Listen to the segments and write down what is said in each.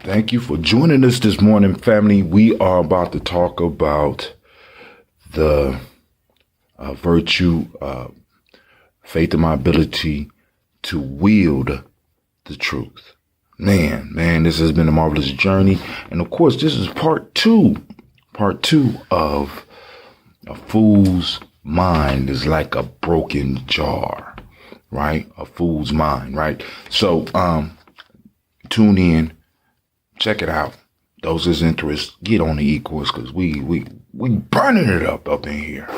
Thank you for joining us this morning, family. We are about to talk about the virtue, faith in my ability to wield the truth. Man, this has been a marvelous journey. And of course, this is part two of a fool's mind is like a broken jar, right? A fool's mind, right? So, tune in, check it out. Those is interest, get on the Ecourse because we burning it up in here.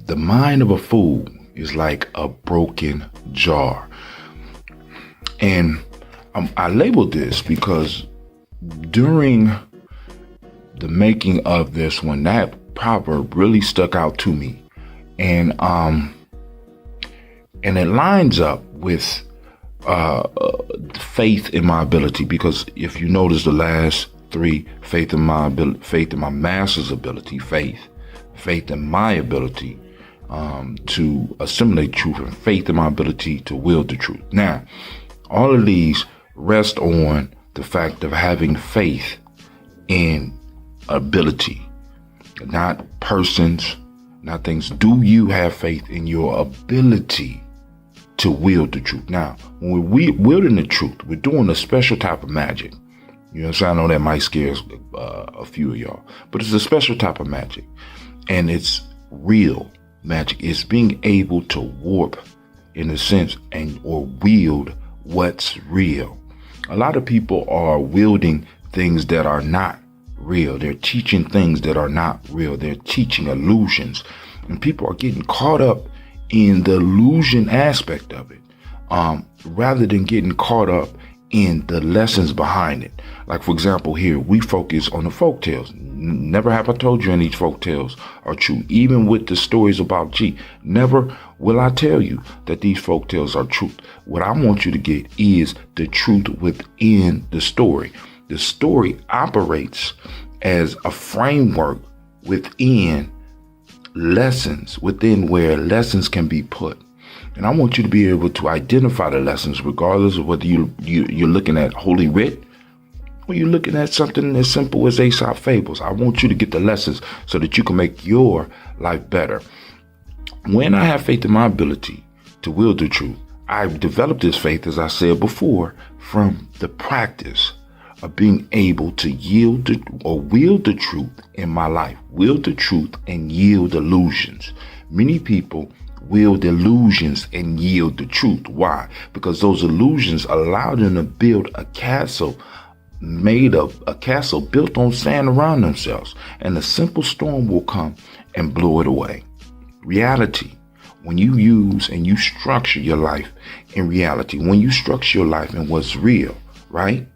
The mind of a fool is like a broken jar. And I labeled this because during the making of this one, that proverb really stuck out to me. And it lines up with faith in my ability, because if you notice the last three, faith in my ability, faith in my master's ability, faith in my ability to assimilate truth, and faith in my ability to wield the truth. Now, all of these rest on the fact of having faith in ability, not persons, not things. Do you have faith in your ability to wield the truth? Now, when we're wielding the truth, we're doing a special type of magic. You know what I'm saying? I know that might scare a few of y'all, but it's a special type of magic. And it's real magic. It's being able to warp, in a sense, or wield what's real. A lot of people are wielding things that are not real. They're teaching things that are not real. They're teaching illusions. And people are getting caught up in the illusion aspect of it, rather than getting caught up in the lessons behind it. Like, for example, here we focus on the folk tales. Never have I told you any of these folk tales are true. Even with the stories about G, never will I tell you that these folk tales are truth. What I want you to get is the truth within the story. The story operates as a framework within lessons, within where lessons can be put. And I want you to be able to identify the lessons, regardless of whether you're looking at Holy Writ or you're looking at something as simple as Aesop fables. I want you to get the lessons so that you can make your life better. When I have faith in my ability to wield the truth, I've developed this faith, as I said before, from the practice of being able to wield the truth in my life. Wield the truth and yield illusions. Many people wield illusions and yield the truth. Why? Because those illusions allow them to build a castle built on sand around themselves, and a simple storm will come and blow it away. Reality, when you use and you structure your life in reality, when you structure your life in what's real, right?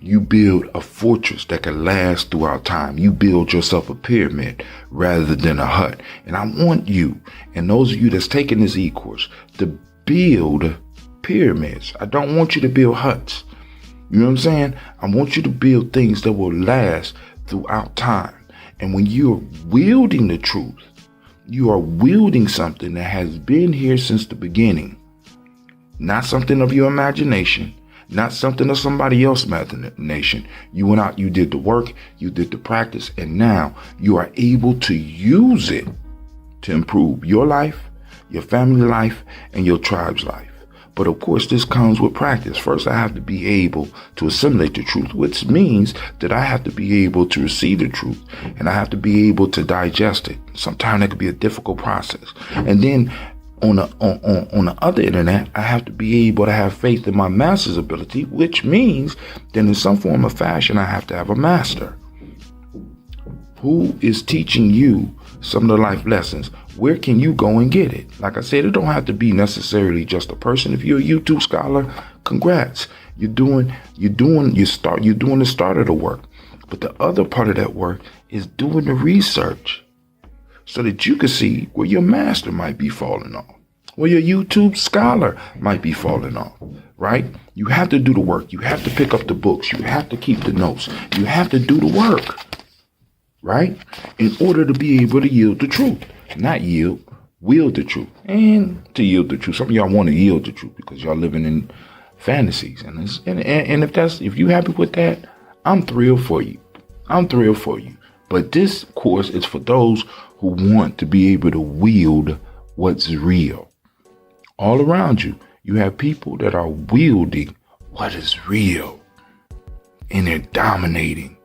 You build a fortress that can last throughout time. You build yourself a pyramid rather than a hut. And I want you, and those of you that's taking this Ecourse, to build pyramids. I don't want you to build huts. You know what I'm saying? I want you to build things that will last throughout time. And when you're wielding the truth, you are wielding something that has been here since the beginning. Not something of your imagination. Not something of somebody else's imagination. You went out, you did the work, you did the practice, and now you are able to use it to improve your life, your family life, and your tribe's life. But of course, this comes with practice. First, I have to be able to assimilate the truth, which means that I have to be able to receive the truth, and I have to be able to digest it. Sometimes that could be a difficult process. And then on the other internet, I have to be able to have faith in my master's ability, which means that in some form or fashion, I have to have a master Who is teaching you some of the life lessons? Where can you go and get it? Like I said, it don't have to be necessarily just a person. If you're a YouTube scholar, congrats. You're doing the start of the work. But the other part of that work is doing the research so that you can see where your master might be falling off, where your YouTube scholar might be falling off, right? You have to do the work. You have to pick up the books. You have to keep the notes. You have to do the work, right? In order to be able to yield the truth. Not yield, wield the truth. And to yield the truth. Some of y'all want to yield the truth because y'all living in fantasies. And if you happy with that, I'm thrilled for you. I'm thrilled for you. But this course is for those who want to be able to wield what's real. All around you, you have people that are wielding what is real. And they're dominating.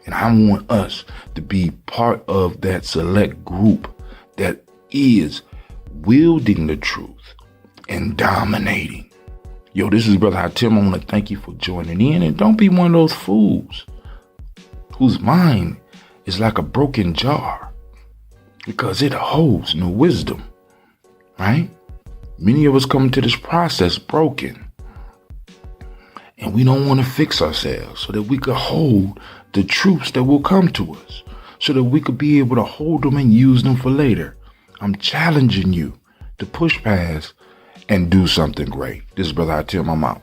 And I want us to be part of that select group that is wielding the truth and dominating. Yo, this is Brother Tim. I want to thank you for joining in. And don't be one of those fools whose mind is like a broken jar because it holds no wisdom, right? Many of us come into this process broken. And we don't want to fix ourselves so that we could hold the truths that will come to us, so that we could be able to hold them and use them for later. I'm challenging you to push past and do something great. This is Brother Tim. I'm out.